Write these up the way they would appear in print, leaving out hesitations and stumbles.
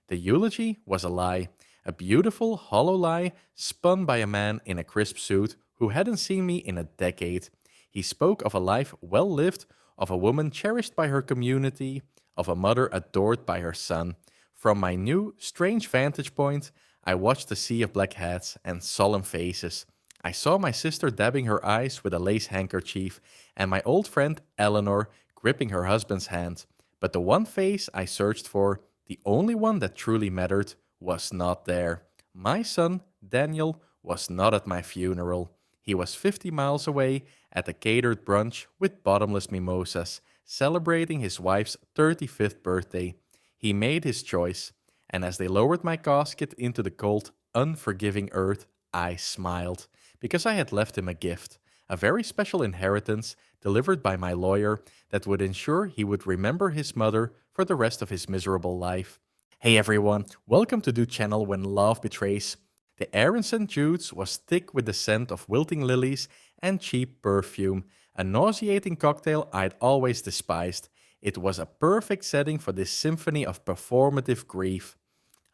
The eulogy was a lie, a beautiful, hollow lie spun by a man in a crisp suit who hadn't seen me in a decade. He spoke of a life well lived, of a woman cherished by her community, of a mother adored by her son. From my new, strange vantage point, I watched the sea of black hats and solemn faces. I saw my sister dabbing her eyes with a lace handkerchief, and my old friend Eleanor gripping her husband's hand. But the one face I searched for, the only one that truly mattered, was not there. My son, Daniel, was not at my funeral. He was 50 miles away at a catered brunch with bottomless mimosas, celebrating his wife's 35th birthday. He made his choice, and as they lowered my casket into the cold, unforgiving earth, I smiled, because I had left him a gift, a very special inheritance delivered by my lawyer that would ensure he would remember his mother for the rest of his miserable life. Hey everyone, welcome to the channel When Love Betrays. The air in St. Jude's was thick with the scent of wilting lilies and cheap perfume, a nauseating cocktail I'd always despised. It was a perfect setting for this symphony of performative grief.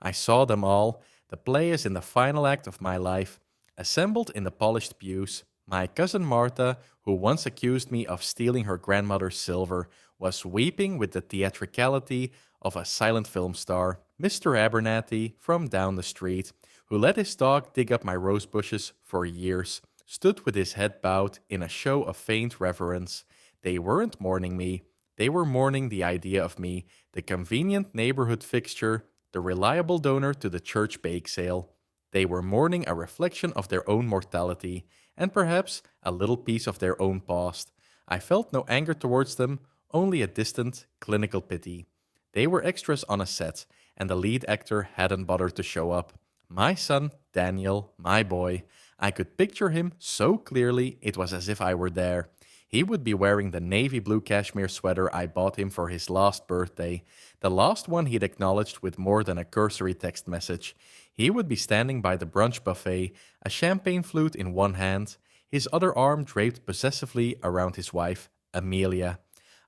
I saw them all, the players in the final act of my life, assembled in the polished pews. My cousin Martha, who once accused me of stealing her grandmother's silver, was weeping with the theatricality of a silent film star. Mr. Abernathy, from down the street, who let his dog dig up my rose bushes for years, stood with his head bowed in a show of faint reverence. They weren't mourning me. They were mourning the idea of me, the convenient neighborhood fixture, the reliable donor to the church bake sale. They were mourning a reflection of their own mortality, and perhaps a little piece of their own past. I felt no anger towards them, only a distant, clinical pity. They were extras on a set, and the lead actor hadn't bothered to show up. My son, Daniel, my boy, I could picture him so clearly it was as if I were there. He would be wearing the navy blue cashmere sweater I bought him for his last birthday, the last one he'd acknowledged with more than a cursory text message. He would be standing by the brunch buffet, a champagne flute in one hand, his other arm draped possessively around his wife, Amelia.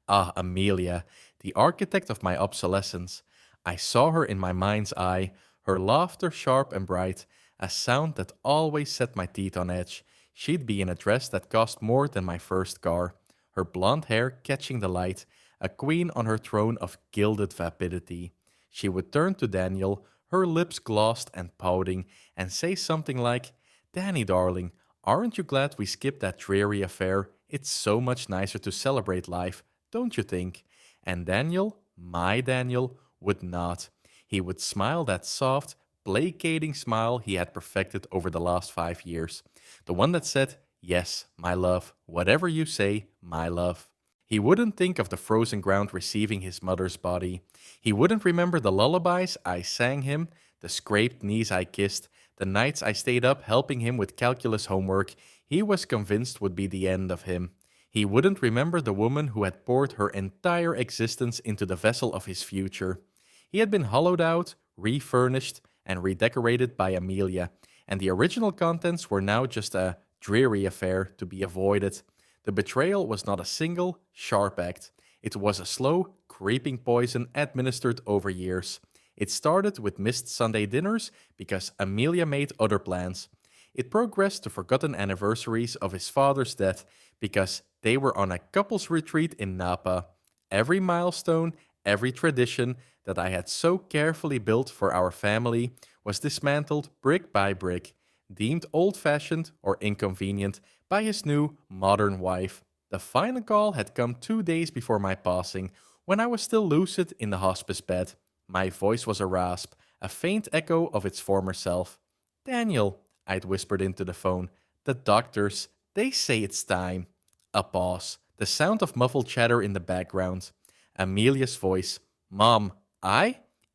Ah, Amelia, the architect of my obsolescence. I saw her in my mind's eye, her laughter sharp and bright, a sound that always set my teeth on edge. She'd be in a dress that cost more than my first car, her blonde hair catching the light, a queen on her throne of gilded vapidity. She would turn to Daniel, her lips glossed and pouting, and say something like, "Danny, darling, aren't you glad we skipped that dreary affair? It's so much nicer to celebrate life, don't you think?" And Daniel, my Daniel, would not. He would smile that soft, placating smile he had perfected over the last 5 years. The one that said, "Yes, my love, whatever you say, my love." He wouldn't think of the frozen ground receiving his mother's body. He wouldn't remember the lullabies I sang him, the scraped knees I kissed, the nights I stayed up helping him with calculus homework he was convinced would be the end of him. He wouldn't remember the woman who had poured her entire existence into the vessel of his future. He had been hollowed out, refurnished, and redecorated by Amelia, and the original contents were now just a dreary affair to be avoided. The betrayal was not a single, sharp act. It was a slow, creeping poison administered over years. It started with missed Sunday dinners because Amelia made other plans. It progressed to forgotten anniversaries of his father's death because they were on a couples retreat in Napa. Every milestone, every tradition that I had so carefully built for our family was dismantled brick by brick, deemed old-fashioned or inconvenient by his new, modern wife. The final call had come 2 days before my passing, when I was still lucid in the hospice bed. My voice was a rasp, a faint echo of its former self. "Daniel," I'd whispered into the phone, "the doctors, they say it's time." A pause, the sound of muffled chatter in the background. Amelia's voice. "Mom,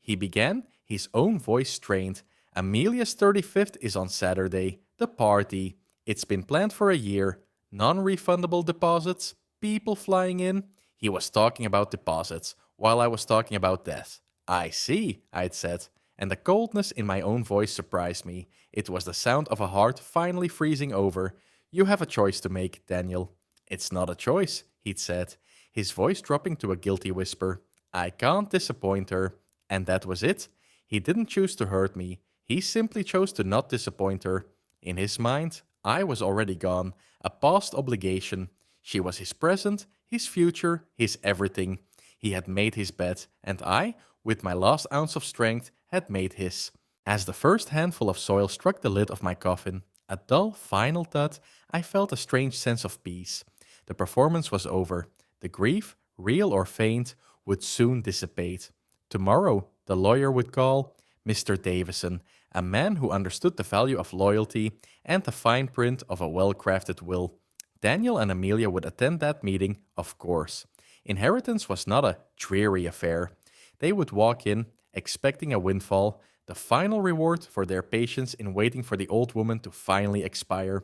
He began, his own voice strained. "Amelia's 35th is on Saturday. The party. It's been planned for a year. Non-refundable deposits. People flying in." He was talking about deposits, while I was talking about death. "I see," I'd said, and the coldness in my own voice surprised me. It was the sound of a heart finally freezing over. "You have a choice to make, Daniel." "It's not a choice," he'd said, his voice dropping to a guilty whisper. "I can't disappoint her." And that was it. He didn't choose to hurt me, he simply chose to not disappoint her. In his mind, I was already gone, a past obligation. She was his present, his future, his everything. He had made his bed, and I, with my last ounce of strength, had made his. As the first handful of soil struck the lid of my coffin, a dull, final thud, I felt a strange sense of peace. The performance was over. The grief, real or feigned, would soon dissipate. Tomorrow, the lawyer would call Mr. Davison, a man who understood the value of loyalty and the fine print of a well crafted will. Daniel and Amelia would attend that meeting, of course. Inheritance was not a dreary affair. They would walk in, expecting a windfall, the final reward for their patience in waiting for the old woman to finally expire.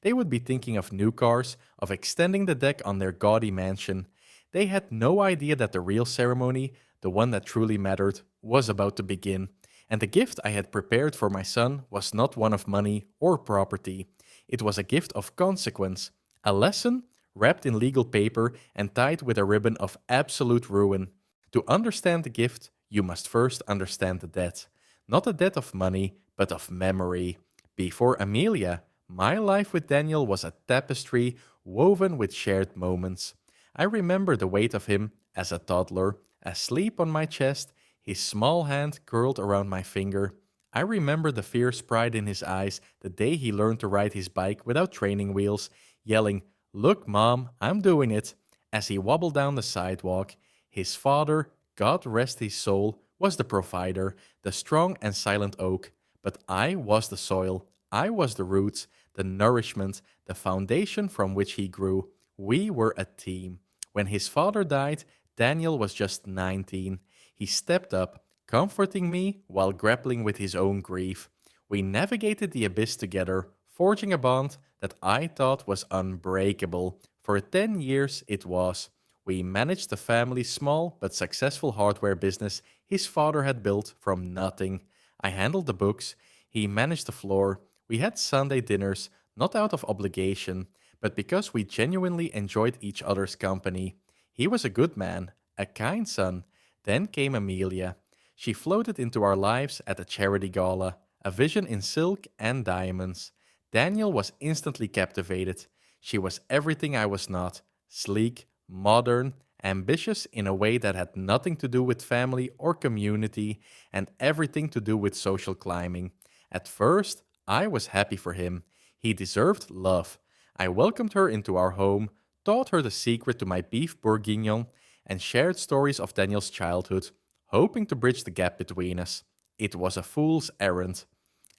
They would be thinking of new cars, of extending the deck on their gaudy mansion. They had no idea that the real ceremony, the one that truly mattered, was about to begin. And the gift I had prepared for my son was not one of money or property. It was a gift of consequence, a lesson wrapped in legal paper and tied with a ribbon of absolute ruin. To understand the gift, you must first understand the debt. Not the debt of money, but of memory. Before Amelia, my life with Daniel was a tapestry woven with shared moments. I remember the weight of him as a toddler, asleep on my chest, his small hand curled around my finger. I remember the fierce pride in his eyes the day he learned to ride his bike without training wheels, yelling, "Look, Mom, I'm doing it," as he wobbled down the sidewalk. His father, God rest his soul, was the provider, the strong and silent oak. But I was the soil, I was the roots, the nourishment, the foundation from which he grew. We were a team. When his father died, Daniel was just 19. He stepped up, comforting me while grappling with his own grief. We navigated the abyss together, forging a bond that I thought was unbreakable. For 10 years it was. We managed the family's small but successful hardware business his father had built from nothing. I handled the books, he managed the floor. We had Sunday dinners, not out of obligation, but because we genuinely enjoyed each other's company. He was a good man, a kind son. Then came Amelia. She floated into our lives at a charity gala, a vision in silk and diamonds. Daniel was instantly captivated. She was everything I was not: sleek, modern, ambitious in a way that had nothing to do with family or community, and everything to do with social climbing. At first, I was happy for him. He deserved love. I welcomed her into our home, taught her the secret to my beef bourguignon, and shared stories of Daniel's childhood, hoping to bridge the gap between us. It was a fool's errand.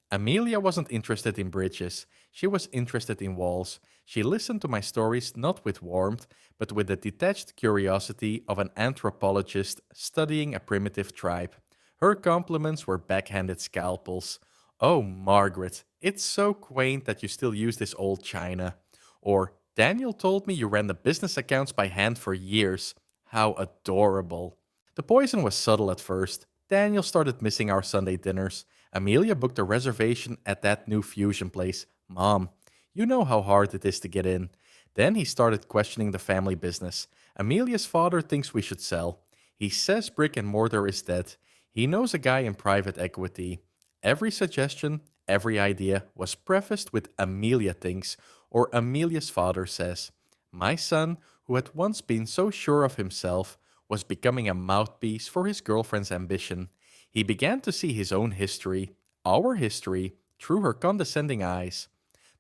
Amelia wasn't interested in bridges. She was interested in walls. She listened to my stories not with warmth, but with the detached curiosity of an anthropologist studying a primitive tribe. Her compliments were backhanded scalpels. "Oh, Margaret, it's so quaint that you still use this old china." Or, "Daniel told me you ran the business accounts by hand for years. How adorable." The poison was subtle at first. Daniel started missing our Sunday dinners. Amelia booked a reservation at that new fusion place. "Mom, you know how hard it is to get in." Then he started questioning the family business. "Amelia's father thinks we should sell. He says brick and mortar is dead. He knows a guy in private equity." Every suggestion, every idea was prefaced with "Amelia thinks" or "Amelia's father says." My son, who had once been so sure of himself, was becoming a mouthpiece for his girlfriend's ambition. He began to see his own history, our history, through her condescending eyes.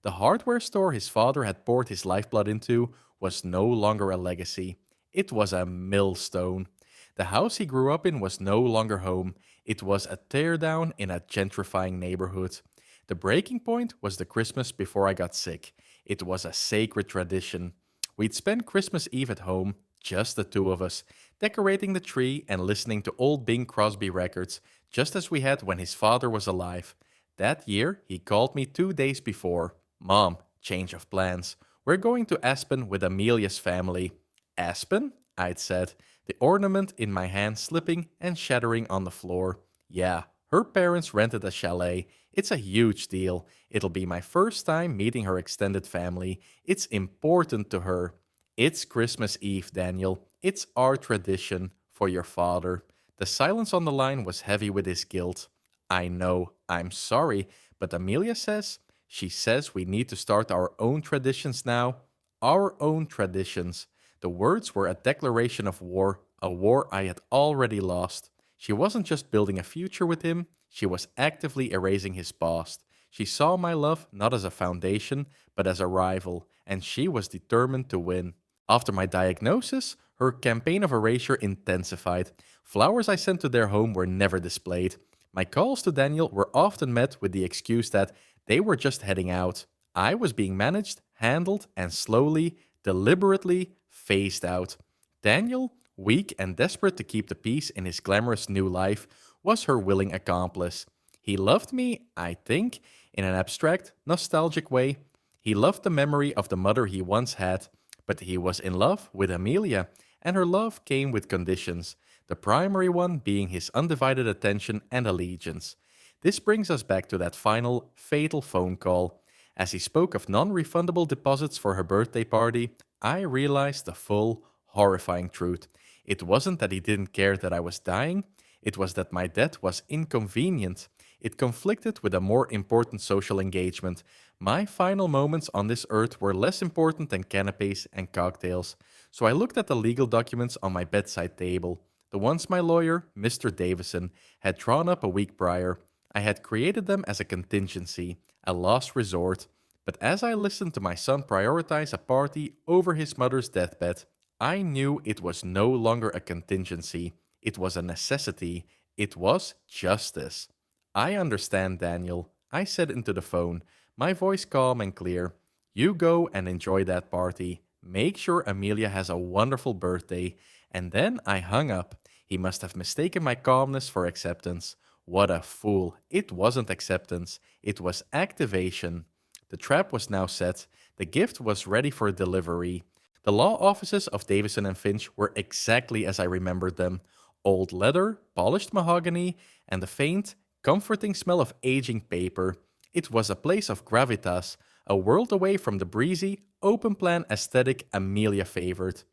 The hardware store his father had poured his lifeblood into was no longer a legacy. It was a millstone. The house he grew up in was no longer home. It was a teardown in a gentrifying neighborhood. The breaking point was the Christmas before I got sick. It was a sacred tradition. We'd spend Christmas Eve at home, just the two of us, decorating the tree and listening to old Bing Crosby records, just as we had when his father was alive. That year, he called me 2 days before. "Mom, change of plans. We're going to Aspen with Amelia's family." "Aspen?" I'd said, the ornament in my hand slipping and shattering on the floor. "Yeah, her parents rented a chalet. It's a huge deal. It'll be my first time meeting her extended family. It's important to her." "It's Christmas Eve, Daniel. It's our tradition for your father." The silence on the line was heavy with his guilt. I know, I'm sorry, but Amelia says, she says we need to start our own traditions now. Our own traditions. The words were a declaration of war, a war I had already lost. She wasn't just building a future with him, she was actively erasing his past. She saw my love not as a foundation, but as a rival, and she was determined to win. After my diagnosis, her campaign of erasure intensified. Flowers I sent to their home were never displayed. My calls to Daniel were often met with the excuse that they were just heading out. I was being managed, handled, and slowly, deliberately phased out. Daniel, weak and desperate to keep the peace in his glamorous new life, was her willing accomplice. He loved me, I think, in an abstract, nostalgic way. He loved the memory of the mother he once had, but he was in love with Amelia, and her love came with conditions, the primary one being his undivided attention and allegiance. This brings us back to that final, fatal phone call. As he spoke of non refundable deposits for her birthday party, I realized the full, horrifying truth. It wasn't that he didn't care that I was dying, it was that my death was inconvenient. It conflicted with a more important social engagement. My final moments on this earth were less important than canapes and cocktails. So I looked at the legal documents on my bedside table, the ones my lawyer, Mr. Davison, had drawn up a week prior. I had created them as a contingency, a last resort. But as I listened to my son prioritize a party over his mother's deathbed, I knew it was no longer a contingency. It was a necessity. It was justice. I understand, Daniel, I said into the phone, my voice calm and clear. You go and enjoy that party. Make sure Amelia has a wonderful birthday. And then I hung up. He must have mistaken my calmness for acceptance. What a fool. It wasn't acceptance. It was activation. The trap was now set. The gift was ready for delivery. The law offices of Davison and Finch were exactly as I remembered them. Old leather, polished mahogany, and the faint, comforting smell of aging paper. It was a place of gravitas, a world away from the breezy, open-plan aesthetic Amelia favored.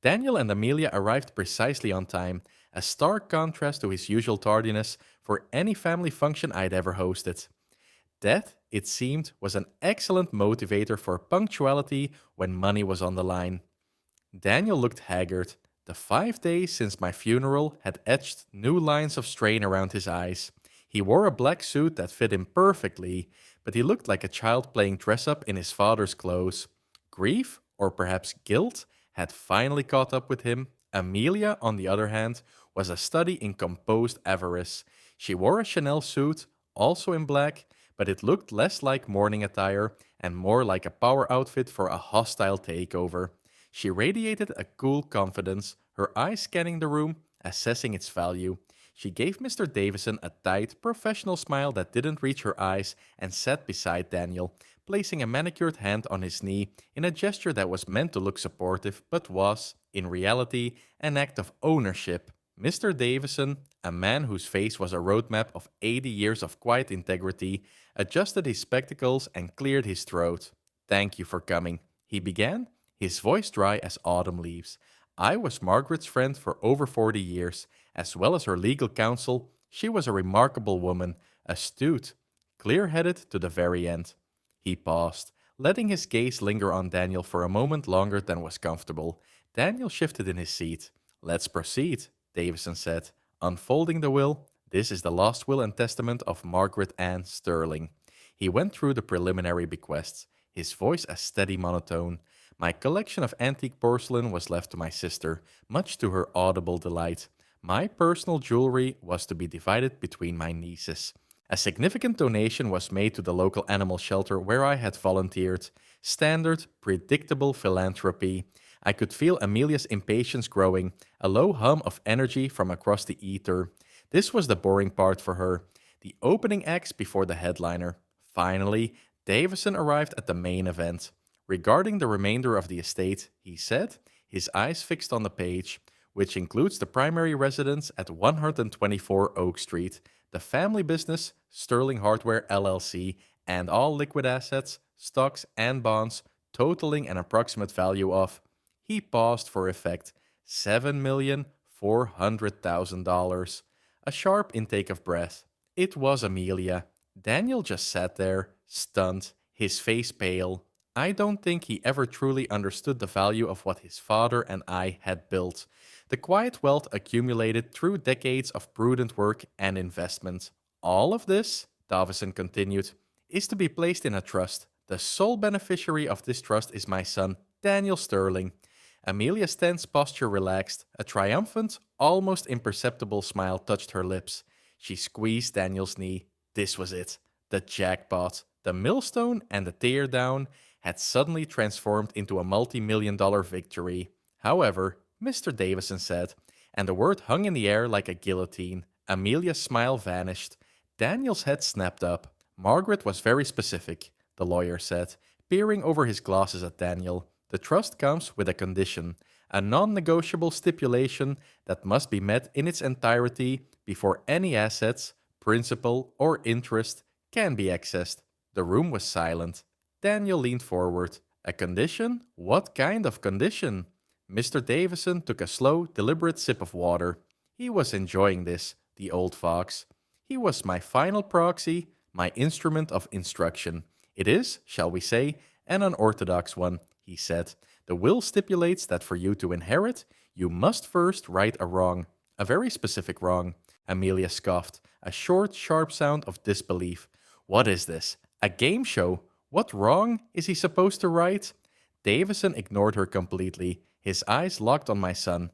Daniel and Amelia arrived precisely on time, a stark contrast to his usual tardiness for any family function I'd ever hosted. That, it seemed, was an excellent motivator for punctuality when money was on the line. Daniel looked haggard. The 5 days since my funeral had etched new lines of strain around his eyes. He wore a black suit that fit him perfectly, but he looked like a child playing dress-up in his father's clothes. Grief, or perhaps guilt, had finally caught up with him. Amelia, on the other hand, was a study in composed avarice. She wore a Chanel suit, also in black, but it looked less like morning attire and more like a power outfit for a hostile takeover. She radiated a cool confidence, her eyes scanning the room, assessing its value. She gave Mr. Davison a tight, professional smile that didn't reach her eyes and sat beside Daniel, placing a manicured hand on his knee in a gesture that was meant to look supportive but was, in reality, an act of ownership. Mr. Davison, a man whose face was a roadmap of 80 years of quiet integrity, adjusted his spectacles and cleared his throat. "Thank you for coming," he began, his voice dry as autumn leaves. "I was Margaret's friend for over 40 years, as well as her legal counsel. She was a remarkable woman, astute, clear-headed to the very end." He paused, letting his gaze linger on Daniel for a moment longer than was comfortable. Daniel shifted in his seat. "Let's proceed," Davison said, unfolding the will. "This is the last will and testament of Margaret Ann Sterling." He went through the preliminary bequests, his voice a steady monotone. "My collection of antique porcelain was left to my sister, much to her audible delight. My personal jewelry was to be divided between my nieces. A significant donation was made to the local animal shelter where I had volunteered. Standard, predictable philanthropy. I could feel Amelia's impatience growing, a low hum of energy from across the ether. This was the boring part for her, the opening acts before the headliner. Finally, Davison arrived at the main event. Regarding the remainder of the estate, he said, his eyes fixed on the page, which includes the primary residence at 124 Oak Street, the family business, Sterling Hardware LLC, and all liquid assets, stocks, and bonds, totaling an approximate value of, he paused for effect, $400,000. A sharp intake of breath. It was Amelia. Daniel just sat there, stunned, his face pale. I don't think he ever truly understood the value of what his father and I had built. The quiet wealth accumulated through decades of prudent work and investment. All of this, Davison continued, is to be placed in a trust. The sole beneficiary of this trust is my son, Daniel Sterling. Amelia's tense posture relaxed. A triumphant, almost imperceptible smile touched her lips. She squeezed Daniel's knee. This was it. The jackpot. The millstone and the teardown had suddenly transformed into a multi-million-dollar victory. However, Mr. Davison said, and the word hung in the air like a guillotine. Amelia's smile vanished. Daniel's head snapped up. Margaret was very specific, the lawyer said, peering over his glasses at Daniel. The trust comes with a condition, a non-negotiable stipulation that must be met in its entirety before any assets, principal, or interest can be accessed. The room was silent. Daniel leaned forward. A condition? What kind of condition? Mr. Davison took a slow, deliberate sip of water. He was enjoying this, the old fox. He was my final proxy, my instrument of instruction. It is, shall we say, an unorthodox one, he said. The will stipulates that for you to inherit, you must first right a wrong. A very specific wrong. Amelia scoffed, a short, sharp sound of disbelief. What is this? A game show? What wrong is he supposed to right? Davison ignored her completely, his eyes locked on my son.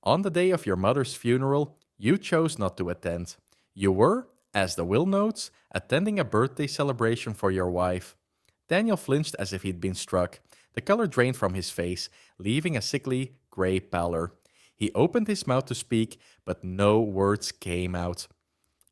On the day of your mother's funeral, you chose not to attend. You were, as the will notes, attending a birthday celebration for your wife. Daniel flinched as if he'd been struck. The color drained from his face, leaving a sickly, gray pallor. He opened his mouth to speak, but no words came out.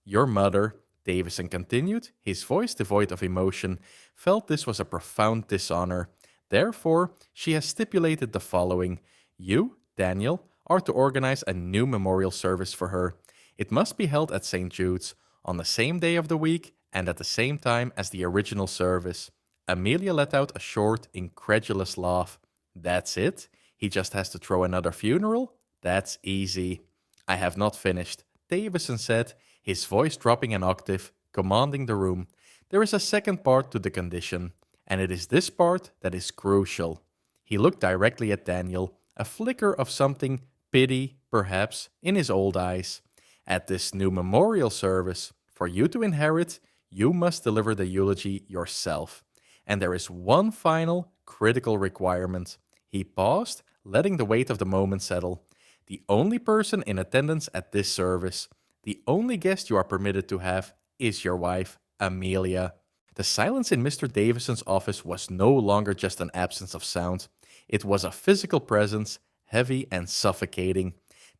Your mother, Davison continued, his voice devoid of emotion, felt this was a profound dishonor. Therefore, she has stipulated the following. You, Daniel, are to organize a new memorial service for her. It must be held at St. Jude's, on the same day of the week and at the same time as the original service. Amelia let out a short, incredulous laugh. That's it? He just has to throw another funeral? That's easy. I have not finished, Davison said, his voice dropping an octave, commanding the room. There is a second part to the condition, and it is this part that is crucial. He looked directly at Daniel, a flicker of something, pity, perhaps, in his old eyes. At this new memorial service, for you to inherit, you must deliver the eulogy yourself. And there is one final, critical requirement. He paused, letting the weight of the moment settle. The only person in attendance at this service, the only guest you are permitted to have, is your wife, Amelia. The silence in Mr. Davison's office was no longer just an absence of sound. It was a physical presence, heavy and suffocating.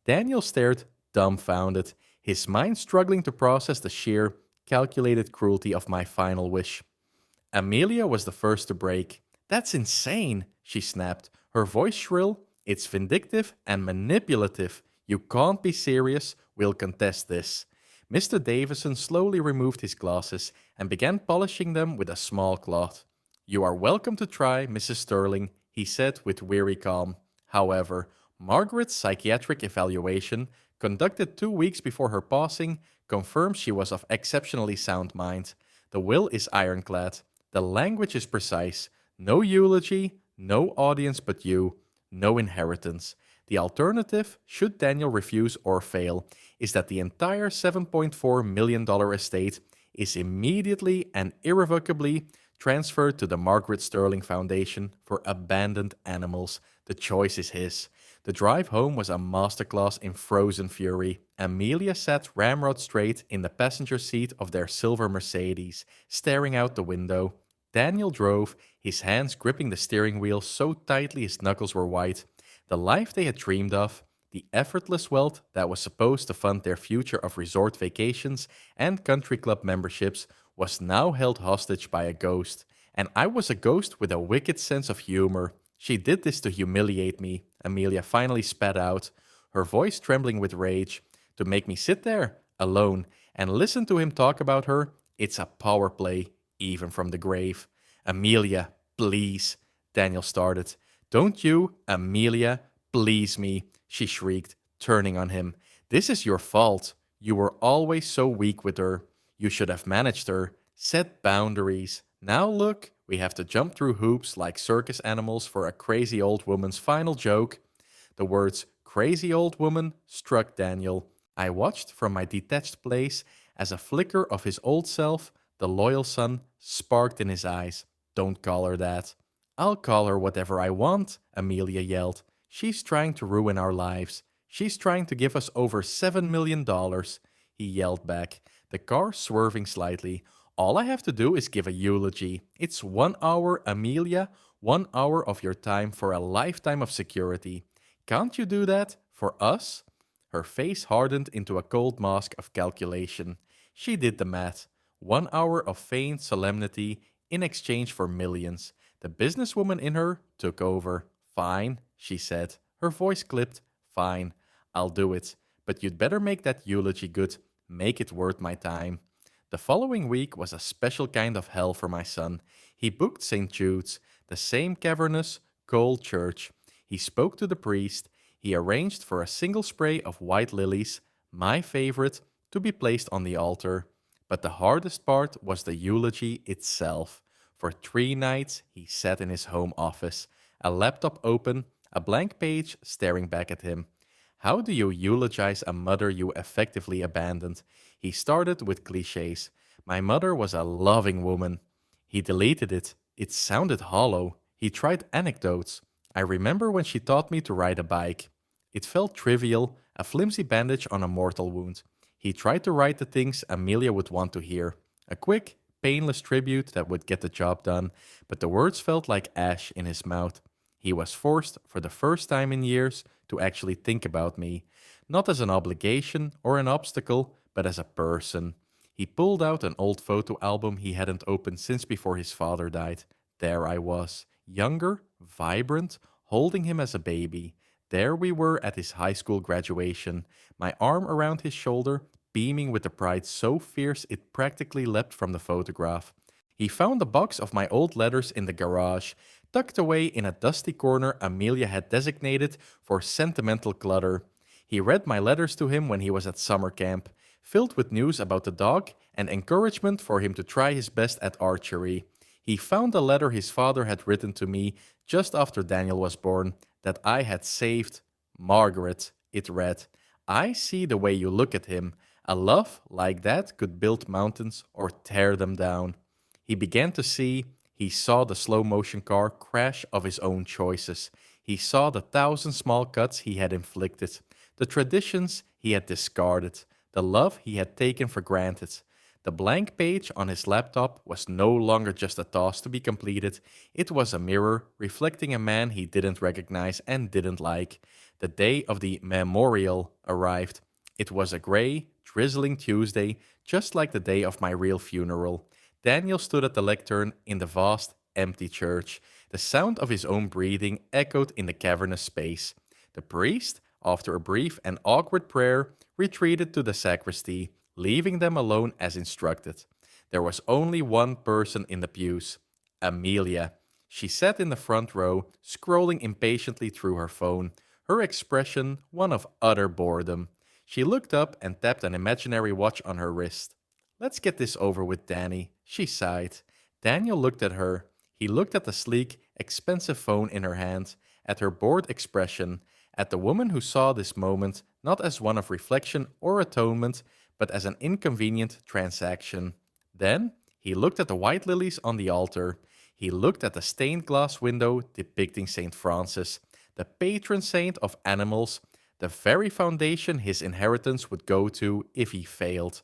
Daniel stared, dumbfounded, his mind struggling to process the sheer, calculated cruelty of my final wish. Amelia was the first to break. That's insane, she snapped, her voice shrill. It's vindictive and manipulative. You can't be serious. We'll contest this. Mr. Davison slowly removed his glasses and began polishing them with a small cloth. You are welcome to try, Mrs. Sterling, he said with weary calm. However, Margaret's psychiatric evaluation, conducted 2 weeks before her passing, confirms she was of exceptionally sound mind. The will is ironclad. The language is precise. No eulogy, no audience but you, no inheritance. The alternative, should Daniel refuse or fail, is that the entire $7.4 million estate is immediately and irrevocably transferred to the Margaret Sterling Foundation for abandoned animals. The choice is his. The drive home was a masterclass in frozen fury. Amelia sat ramrod straight in the passenger seat of their silver Mercedes, staring out the window. Daniel drove, his hands gripping the steering wheel so tightly his knuckles were white. The life they had dreamed of, the effortless wealth that was supposed to fund their future of resort vacations and country club memberships, was now held hostage by a ghost. And I was a ghost with a wicked sense of humor. She did this to humiliate me, Amelia finally spat out, her voice trembling with rage. To make me sit there, alone, and listen to him talk about her. It's a power play, even from the grave. Amelia, please, Daniel started. Don't you, Amelia, please me, she shrieked. turning on him. This is your fault. You were always so weak with her. You should have managed her. Set boundaries. Now look, we have to jump through hoops like circus animals for a crazy old woman's final joke. The words crazy old woman struck Daniel. I watched from my detached place as a flicker of his old self, the loyal son, sparked in his eyes. Don't call her that. I'll call her whatever I want, Amelia yelled. She's trying to ruin our lives. She's trying to give us over $7 million, he yelled back, the car swerving slightly. All I have to do is give a eulogy. It's 1 hour, Amelia, 1 hour of your time for a lifetime of security. Can't you do that? For us? Her face hardened into a cold mask of calculation. She did the math. 1 hour of feigned solemnity in exchange for millions. The businesswoman in her took over. Fine, she said. Her voice clipped. Fine, I'll do it. But you'd better make that eulogy good. Make it worth my time. The following week was a special kind of hell for my son. He booked St. Jude's, the same cavernous, cold church. He spoke to the priest. He arranged for a single spray of white lilies, my favorite, to be placed on the altar. But the hardest part was the eulogy itself. For 3 nights, he sat in his home office, a laptop open, a blank page staring back at him. How do you eulogize a mother you effectively abandoned? He started with cliches. My mother was a loving woman. He deleted it. It sounded hollow. He tried anecdotes. I remember when she taught me to ride a bike. It felt trivial, a flimsy bandage on a mortal wound. He tried to write the things Amelia would want to hear. A quick, painless tribute that would get the job done, but the words felt like ash in his mouth. He was forced, for the first time in years, to actually think about me, not as an obligation or an obstacle, but as a person. He pulled out an old photo album he hadn't opened since before his father died. There I was, younger, vibrant, holding him as a baby. There we were at his high school graduation, my arm around his shoulder, beaming with a pride so fierce it practically leapt from the photograph. He found a box of my old letters in the garage, tucked away in a dusty corner Amelia had designated for sentimental clutter. He read my letters to him when he was at summer camp, filled with news about the dog and encouragement for him to try his best at archery. He found a letter his father had written to me just after Daniel was born that I had saved. Margaret, it read, I see the way you look at him. A love like that could build mountains or tear them down. He began to see. He saw the slow motion car crash of his own choices. He saw the 1,000 small cuts he had inflicted, the traditions he had discarded, the love he had taken for granted. The blank page on his laptop was no longer just a task to be completed. It was a mirror reflecting a man he didn't recognize and didn't like. The day of the memorial arrived. It was a gray, drizzling Tuesday, just like the day of my real funeral. Daniel stood at the lectern in the vast, empty church. The sound of his own breathing echoed in the cavernous space. The priest, after a brief and awkward prayer, retreated to the sacristy, leaving them alone as instructed. There was only one person in the pews, Amelia. She sat in the front row, scrolling impatiently through her phone, her expression one of utter boredom. She looked up and tapped an imaginary watch on her wrist. Let's get this over with, Danny, she sighed. Daniel looked at her. He looked at the sleek, expensive phone in her hand, at her bored expression, at the woman who saw this moment not as one of reflection or atonement, but as an inconvenient transaction. Then he looked at the white lilies on the altar. He looked at the stained glass window depicting St. Francis, the patron saint of animals, the very foundation his inheritance would go to if he failed.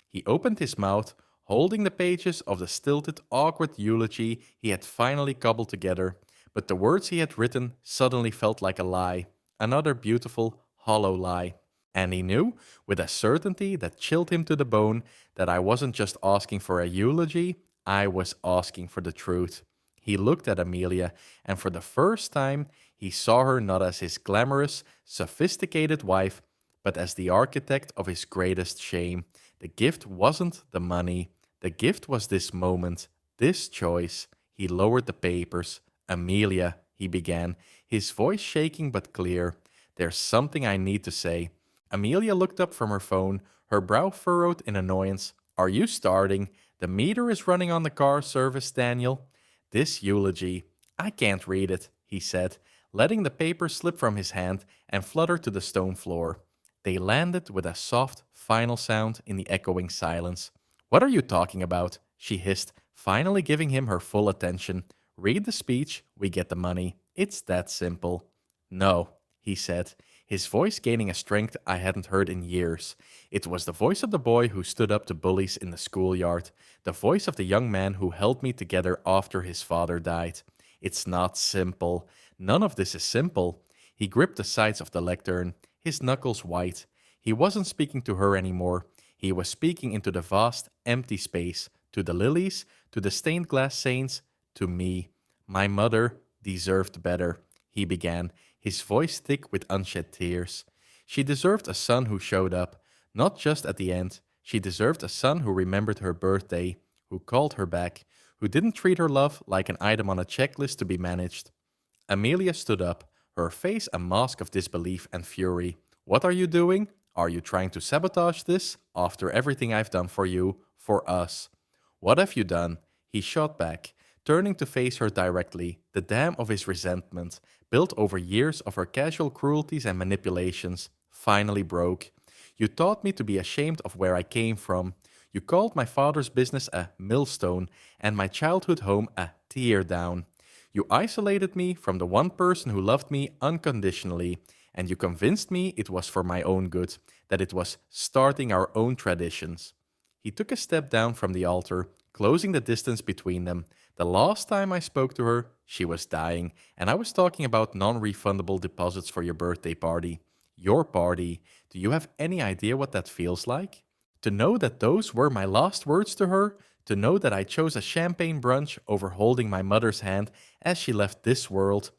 He opened his mouth, holding the pages of the stilted, awkward eulogy he had finally cobbled together, but the words he had written suddenly felt like a lie, another beautiful, hollow lie. And he knew, with a certainty that chilled him to the bone, that I wasn't just asking for a eulogy, I was asking for the truth. He looked at Amelia, and for the first time, he saw her not as his glamorous, sophisticated wife, but as the architect of his greatest shame. The gift wasn't the money. The gift was this moment, this choice. He lowered the papers. Amelia, he began, his voice shaking but clear. There's something I need to say. Amelia looked up from her phone, her brow furrowed in annoyance. Are you starting? The meter is running on the car service, Daniel. This eulogy. I can't read it, he said, letting the paper slip from his hand and flutter to the stone floor. They landed with a soft, final sound in the echoing silence. What are you talking about? She hissed, finally giving him her full attention. Read the speech, we get the money. It's that simple. No, he said, his voice gaining a strength I hadn't heard in years. It was the voice of the boy who stood up to bullies in the schoolyard, the voice of the young man who held me together after his father died. It's not simple. None of this is simple. He gripped the sides of the lectern, his knuckles white. He wasn't speaking to her anymore. He was speaking into the vast, empty space, to the lilies, to the stained glass saints, to me. My mother deserved better, he began, his voice thick with unshed tears. She deserved a son who showed up, not just at the end. She deserved a son who remembered her birthday, who called her back, who didn't treat her love like an item on a checklist to be managed. Amelia stood up, her face a mask of disbelief and fury. What are you doing? Are you trying to sabotage this after everything I've done for you, for us? What have you done? He shot back, turning to face her directly. The dam of his resentment, built over years of her casual cruelties and manipulations, finally broke. You taught me to be ashamed of where I came from. You called my father's business a millstone and my childhood home a tear down. You isolated me from the one person who loved me unconditionally, and you convinced me it was for my own good, that it was starting our own traditions. He took a step down from the altar, closing the distance between them. The last time I spoke to her, she was dying, and I was talking about non-refundable deposits for your birthday party. Your party. Do you have any idea what that feels like? To know that those were my last words to her, to know that I chose a champagne brunch over holding my mother's hand as she left this world.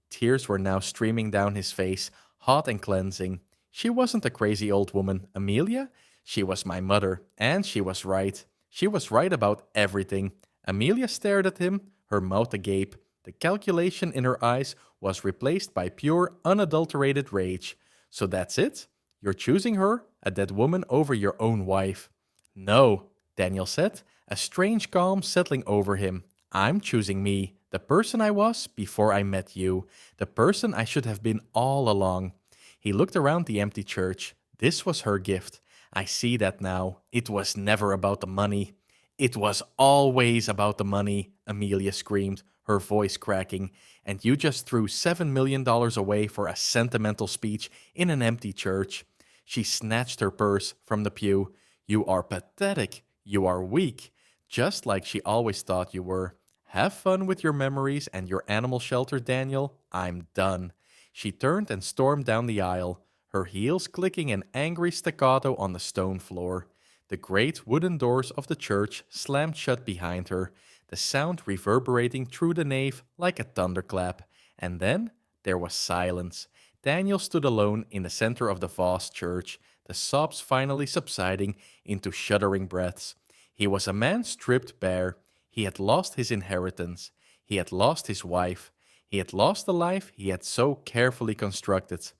Tears were now streaming down his face, hot and cleansing. She wasn't a crazy old woman, Amelia. She was my mother, and she was right. She was right about everything. Amelia stared at him, her mouth agape. The calculation in her eyes was replaced by pure, unadulterated rage. So that's it? You're choosing her, a dead woman, over your own wife. No, Daniel said, a strange calm settling over him. I'm choosing me, the person I was before I met you, the person I should have been all along. He looked around the empty church. This was her gift. I see that now. It was never about the money. It was always about the money, Amelia screamed, her voice cracking. And you just threw $7 million away for a sentimental speech in an empty church. She snatched her purse from the pew. You are pathetic. You are weak. Just like she always thought you were. Have fun with your memories and your animal shelter, Daniel. I'm done. She turned and stormed down the aisle, her heels clicking an angry staccato on the stone floor. The great wooden doors of the church slammed shut behind her, the sound reverberating through the nave like a thunderclap. And then there was silence. Daniel stood alone in the center of the vast church, the sobs finally subsiding into shuddering breaths. He was a man stripped bare. He had lost his inheritance. He had lost his wife. He had lost the life he had so carefully constructed.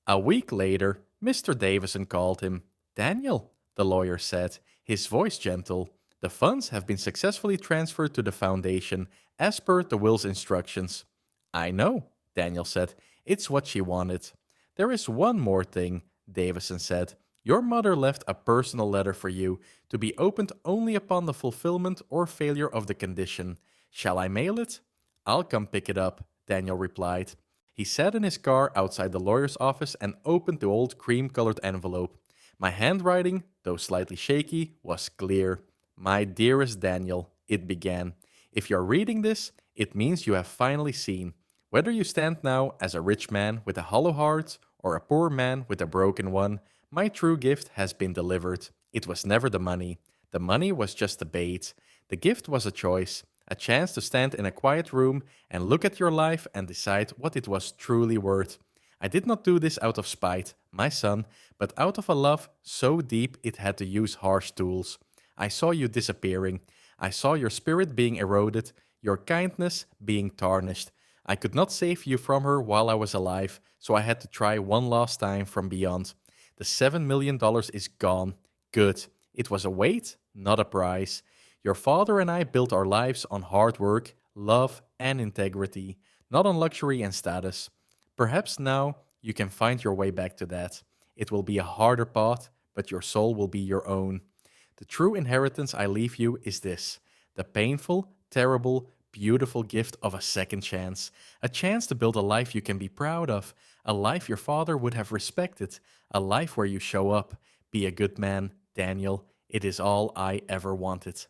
A week later, Mr. Davison called him. Daniel, the lawyer said, his voice gentle. The funds have been successfully transferred to the foundation, as per the will's instructions. I know, Daniel said. It's what she wanted. There is one more thing, Davison said. Your mother left a personal letter for you, to be opened only upon the fulfillment or failure of the condition. Shall I mail it? I'll come pick it up, Daniel replied. He sat in his car outside the lawyer's office and opened the old cream-colored envelope. My handwriting, though slightly shaky, was clear. My dearest Daniel, it began. If you're reading this, it means you have finally seen. Whether you stand now as a rich man with a hollow heart or a poor man with a broken one, my true gift has been delivered. It was never the money. The money was just a bait. The gift was a choice, a chance to stand in a quiet room and look at your life and decide what it was truly worth. I did not do this out of spite, my son, but out of a love so deep it had to use harsh tools. I saw you disappearing. I saw your spirit being eroded, your kindness being tarnished. I could not save you from her while I was alive, so I had to try one last time from beyond. The $7 million is gone. Good. It was a weight, not a prize. Your father and I built our lives on hard work, love, and integrity, not on luxury and status. Perhaps now you can find your way back to that. It will be a harder path, but your soul will be your own. The true inheritance I leave you is this: the painful, terrible, beautiful gift of a second chance. A chance to build a life you can be proud of, a life your father would have respected, a life where you show up. Be a good man, Daniel. It is all I ever wanted.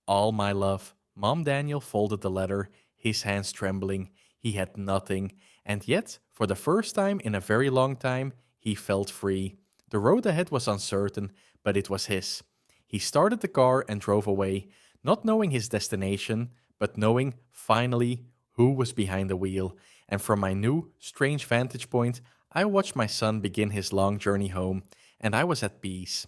All my love. Mom Daniel folded the letter, his hands trembling. He had nothing, and yet, for the first time in a very long time, he felt free. The road ahead was uncertain, but it was his. He started the car and drove away, not knowing his destination, but knowing, finally, who was behind the wheel. And from my new, strange vantage point, I watched my son begin his long journey home, and I was at peace.